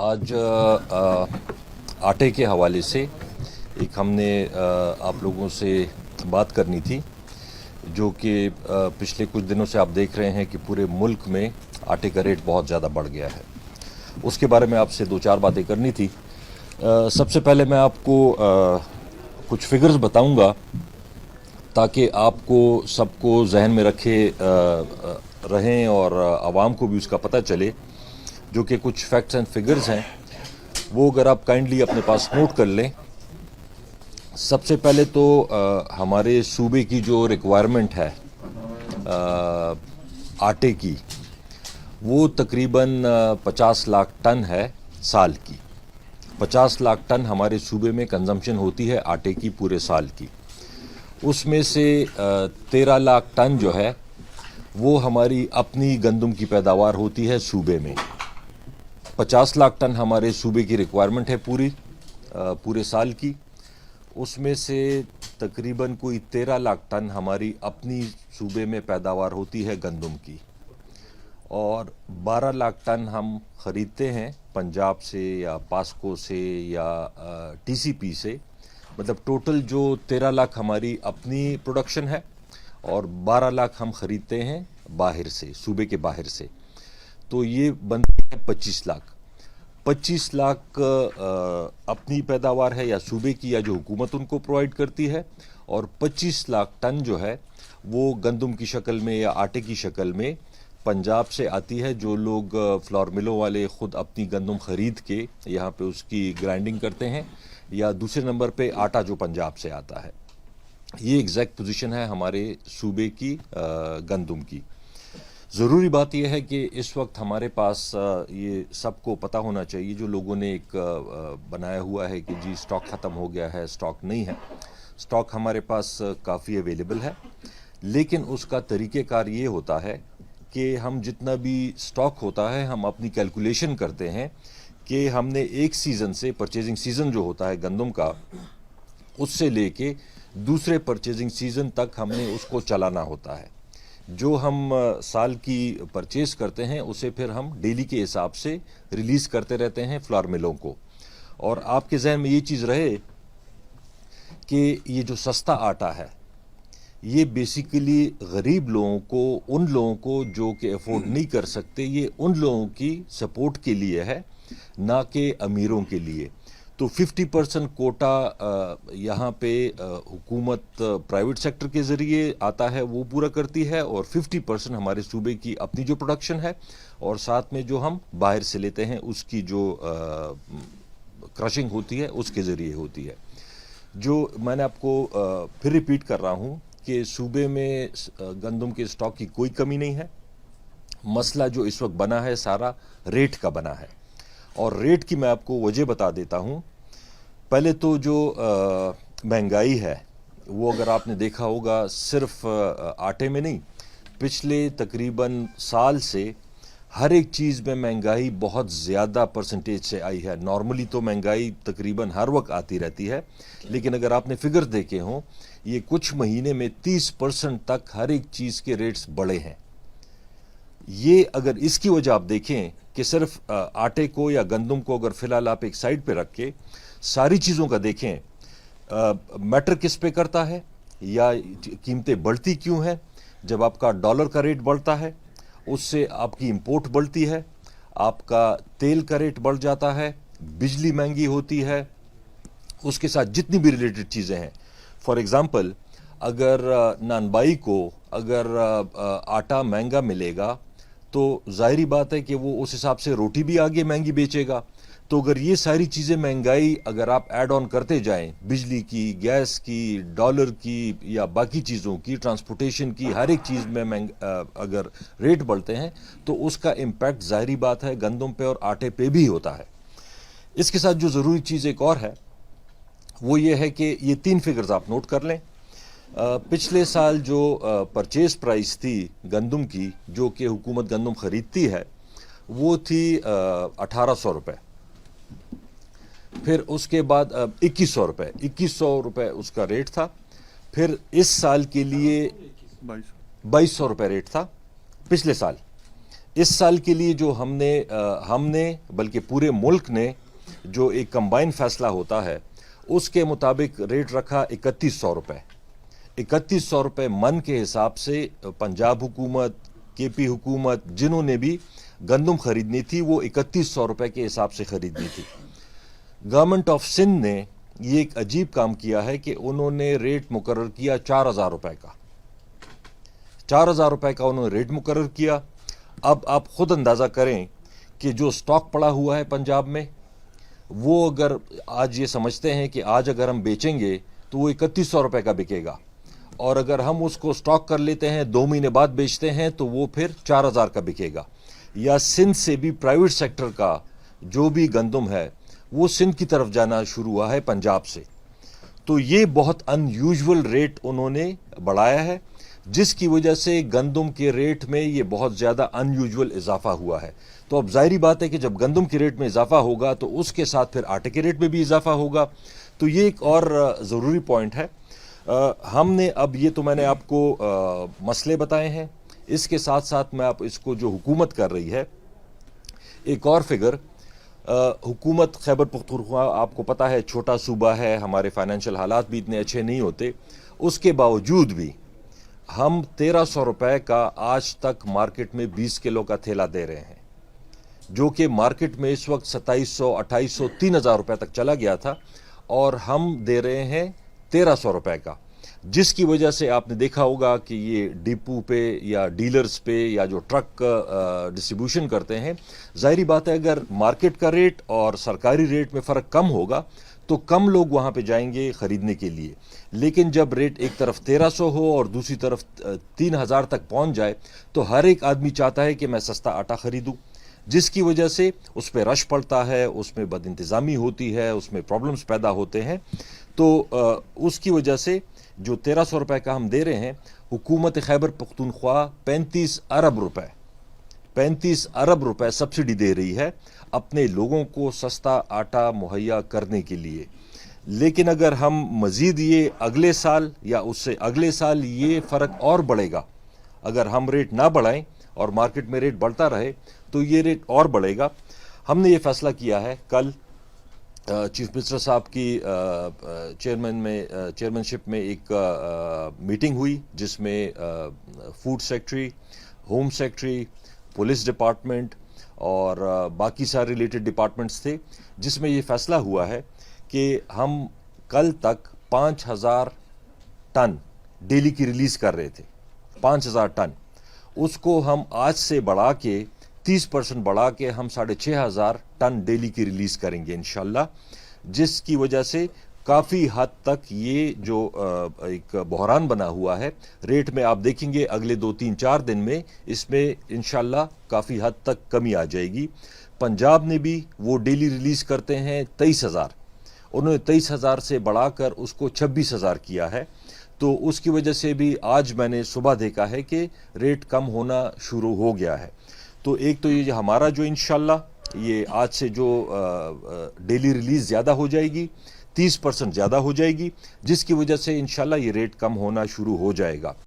आज आटे के हवाले से एक हमने आप लोगों से बात करनी थी, जो कि पिछले कुछ दिनों से आप देख रहे हैं कि पूरे मुल्क में आटे का रेट बहुत ज़्यादा बढ़ गया है। उसके बारे में आपसे दो चार बातें करनी थी। सबसे पहले मैं आपको कुछ फिगर्स बताऊंगा ताकि आपको सबको जहन में रखे रहें और आवाम को भी उसका पता चले, जो कि कुछ फैक्ट्स एंड फिगर्स हैं वो अगर आप काइंडली अपने पास नोट कर लें। सबसे पहले तो हमारे सूबे की जो रिक्वायरमेंट है आटे की, वो तकरीबन 50 लाख टन है साल की। 50 लाख टन हमारे सूबे में कंजम्पशन होती है आटे की पूरे साल की। उसमें से 13 लाख टन जो है वो हमारी अपनी गंदम की पैदावार होती है सूबे में। 50 लाख टन हमारे सूबे की रिक्वायरमेंट है पूरे साल की। उसमें से तकरीबन कोई 13 लाख टन हमारी अपनी सूबे में पैदावार होती है गंदम की, और 12 लाख टन हम ख़रीदते हैं पंजाब से या पास्को से या टीसीपी से। मतलब टोटल जो 13 लाख हमारी अपनी प्रोडक्शन है और 12 लाख हम ख़रीदते हैं बाहर से, सूबे के बाहर से। तो ये बनती है 25 लाख। 25 लाख अपनी पैदावार है या सूबे की, या जो हुकूमत उनको प्रोवाइड करती है, और 25 लाख टन जो है वो गंदम की शक्ल में या आटे की शक्ल में पंजाब से आती है। जो लोग फ्लोर मिलों वाले ख़ुद अपनी गंदम ख़रीद के यहाँ पे उसकी ग्राइंडिंग करते हैं, या दूसरे नंबर पे आटा जो पंजाब से आता है। ये एग्जैक्ट पोजीशन है हमारे सूबे की गंदम की। ज़रूरी बात यह है कि इस वक्त हमारे पास ये सबको पता होना चाहिए, जो लोगों ने एक बनाया हुआ है कि जी स्टॉक ख़त्म हो गया है, स्टॉक नहीं है। स्टॉक हमारे पास काफ़ी अवेलेबल है, लेकिन उसका तरीक़ेकार ये होता है कि हम जितना भी स्टॉक होता है हम अपनी कैलकुलेशन करते हैं कि हमने एक सीज़न से, परचेजिंग सीज़न जो होता है गंदम का, उससे लेके दूसरे परचेजिंग सीज़न तक हमने उसको चलाना होता है। जो हम साल की परचेज़ करते हैं उसे फिर हम डेली के हिसाब से रिलीज़ करते रहते हैं फ्लोर मिलों को। और आपके जहन में ये चीज़ रहे कि ये जो सस्ता आटा है ये बेसिकली गरीब लोगों को, उन लोगों को जो कि अफोर्ड नहीं कर सकते, ये उन लोगों की सपोर्ट के लिए है, ना कि अमीरों के लिए। तो 50% कोटा यहाँ पे हुकूमत प्राइवेट सेक्टर के ज़रिए आता है, वो पूरा करती है, और 50% हमारे सूबे की अपनी जो प्रोडक्शन है, और साथ में जो हम बाहर से लेते हैं उसकी जो क्रशिंग होती है उसके ज़रिए होती है। जो मैंने आपको फिर रिपीट कर रहा हूँ कि सूबे में गंदम के स्टॉक की कोई कमी नहीं है। मसला जो इस वक्त बना है सारा रेट का बना है, और रेट की मैं आपको वजह बता देता हूँ। पहले तो जो महंगाई है वो अगर आपने देखा होगा सिर्फ आटे में नहीं, पिछले तकरीबन साल से हर एक चीज़ में महंगाई बहुत ज़्यादा परसेंटेज से आई है। नॉर्मली तो महंगाई तकरीबन हर वक्त आती रहती है, लेकिन अगर आपने फिगर्स देखे हों, ये कुछ महीने में 30% तक हर एक चीज़ के रेट्स बढ़े हैं। ये अगर इसकी वजह आप देखें कि सिर्फ आटे को या गंदम को अगर फ़िलहाल आप एक साइड पे रख के सारी चीज़ों का देखें, मैटर किस पे करता है या कीमतें बढ़ती क्यों हैं? जब आपका डॉलर का रेट बढ़ता है उससे आपकी इंपोर्ट बढ़ती है, आपका तेल का रेट बढ़ जाता है, बिजली महंगी होती है, उसके साथ जितनी भी रिलेटेड चीज़ें हैं। फॉर एग्ज़ाम्पल, अगर नानबाई को अगर आटा महंगा मिलेगा तो ज़ाहिरी बात है कि वो उस हिसाब से रोटी भी आगे महंगी बेचेगा। तो अगर ये सारी चीज़ें महंगाई अगर आप ऐड ऑन करते जाएं, बिजली की, गैस की, डॉलर की या बाकी चीज़ों की, ट्रांसपोर्टेशन की, हर एक चीज़ में अगर रेट बढ़ते हैं तो उसका इम्पैक्ट ज़ाहिरी बात है गंदम पे और आटे पे भी होता है। इसके साथ जो ज़रूरी चीज़ एक और है वो ये है कि ये 3 फिगर्स आप नोट कर लें। पिछले साल जो परचेज प्राइस थी गंदम की, जो कि हुकूमत गंदम ख़रीदती है, वो थी 1800 रुपये। फिर उसके बाद 2100 रुपये, 2100 रुपये उसका रेट था। फिर इस साल के लिए 2200 रुपये रेट था पिछले साल। اس سال کے لیے جو ہم نے بلکہ پورے ملک نے جو ایک کمبائن فیصلہ ہوتا ہے اس کے مطابق ریٹ رکھا 3100 روپے 3100 روپے من کے حساب سے پنجاب حکومت کے پی حکومت جنہوں نے بھی گندم خریدنی تھی وہ 3100 روپے کے حساب سے خریدنی تھی. گورنمنٹ آف سندھ نے یہ ایک عجیب کام کیا ہے کہ انہوں نے ریٹ مقرر کیا 4000 روپے کا 4000 روپے کا انہوں نے ریٹ مقرر کیا. اب آپ خود اندازہ کریں کہ جو سٹاک پڑا ہوا ہے پنجاب میں وہ اگر آج یہ سمجھتے ہیں کہ آج اگر ہم بیچیں گے تو وہ 3100 روپے کا بکے گا اور اگر ہم اس کو سٹاک کر لیتے ہیں 2 مہینے بعد بیچتے ہیں تو وہ پھر 4000 کا بکے گا. یا سندھ سے بھی پرائیویٹ سیکٹر کا جو بھی گندم ہے وہ سندھ کی طرف جانا شروع ہوا ہے پنجاب سے. تو یہ بہت ان یوزول ریٹ انہوں نے بڑھایا ہے جس کی وجہ سے گندم کے ریٹ میں یہ بہت زیادہ ان یوزول اضافہ ہوا ہے. تو اب ظاہری بات ہے کہ جب گندم کے ریٹ میں اضافہ ہوگا تو اس کے ساتھ پھر آٹے کے ریٹ میں بھی اضافہ ہوگا. تو یہ ایک اور ضروری پوائنٹ ہے. ہم نے اب یہ تو میں نے آپ کو مسئلے بتائے ہیں. اس کے ساتھ ساتھ میں آپ اس کو جو حکومت کر رہی ہے ایک اور فگر حکومت خیبر پختونخوا آپ کو پتہ ہے چھوٹا صوبہ ہے, ہمارے فائنینشیل حالات بھی اتنے اچھے نہیں ہوتے, اس کے باوجود بھی ہم 1300 روپے کا آج تک مارکیٹ میں 20 کلو کا تھیلا دے رہے ہیں جو کہ مارکیٹ میں اس وقت 2700 2800 3000 روپے تک چلا گیا تھا اور ہم دے رہے ہیں 1300 روپے کا, جس کی وجہ سے آپ نے دیکھا ہوگا کہ یہ ڈپو پہ یا ڈیلرز پہ یا جو ٹرک ڈسٹریبیوشن کرتے ہیں ظاہری بات ہے اگر مارکیٹ کا ریٹ اور سرکاری ریٹ میں فرق کم ہوگا تو کم لوگ وہاں پہ جائیں گے خریدنے کے لیے. لیکن جب ریٹ ایک طرف 1300 ہو اور دوسری طرف 3000 تک پہنچ جائے تو ہر ایک آدمی چاہتا ہے کہ میں سستا آٹا خریدوں, جس کی وجہ سے اس پہ رش پڑتا ہے, اس میں بد انتظامی ہوتی ہے, اس میں پرابلمز پیدا ہوتے ہیں. تو اس کی وجہ سے جو 1300 روپے کا ہم دے رہے ہیں حکومت خیبر پختونخوا 35 ارب روپے سبسڈی دے رہی ہے اپنے لوگوں کو سستا آٹا مہیا کرنے کے لیے. لیکن اگر ہم مزید یہ اگلے سال یا اس سے اگلے سال یہ فرق اور بڑھے گا, اگر ہم ریٹ نہ بڑھائیں اور مارکیٹ میں ریٹ بڑھتا رہے تو یہ ریٹ اور بڑھے گا. ہم نے یہ فیصلہ کیا ہے, کل چیف منسٹر صاحب کی چیئرمین شپ میں ایک میٹنگ ہوئی جس میں food secretary, home secretary, police department اور باقی سارے ریلیٹڈ ڈپارٹمنٹس تھے, جس میں یہ فیصلہ ہوا ہے کہ ہم کل تک 5000 ٹن ڈیلی کی ریلیز کر رہے تھے, 5000 ٹن, اس کو ہم آج سے بڑھا کے 30% بڑھا کے ہم 6500 ٹن ڈیلی کی ریلیز کریں گے انشاءاللہ, جس کی وجہ سے کافی حد تک یہ جو ایک بحران بنا ہوا ہے ریٹ میں آپ دیکھیں گے اگلے 2-3-4 دن میں اس میں انشاءاللہ کافی حد تک کمی آ جائے گی. پنجاب نے بھی وہ ڈیلی ریلیز کرتے ہیں 23000, انہوں نے 23000 سے بڑھا کر اس کو 26000 کیا ہے. تو اس کی وجہ سے بھی آج میں نے صبح دیکھا ہے کہ ریٹ کم ہونا شروع ہو گیا ہے. تو ایک تو یہ ہمارا جو انشاءاللہ یہ آج سے جو ڈیلی ریلیز زیادہ ہو جائے گی, 30% زیادہ ہو جائے گی, جس کی وجہ سے انشاءاللہ یہ ریٹ کم ہونا شروع ہو جائے گا.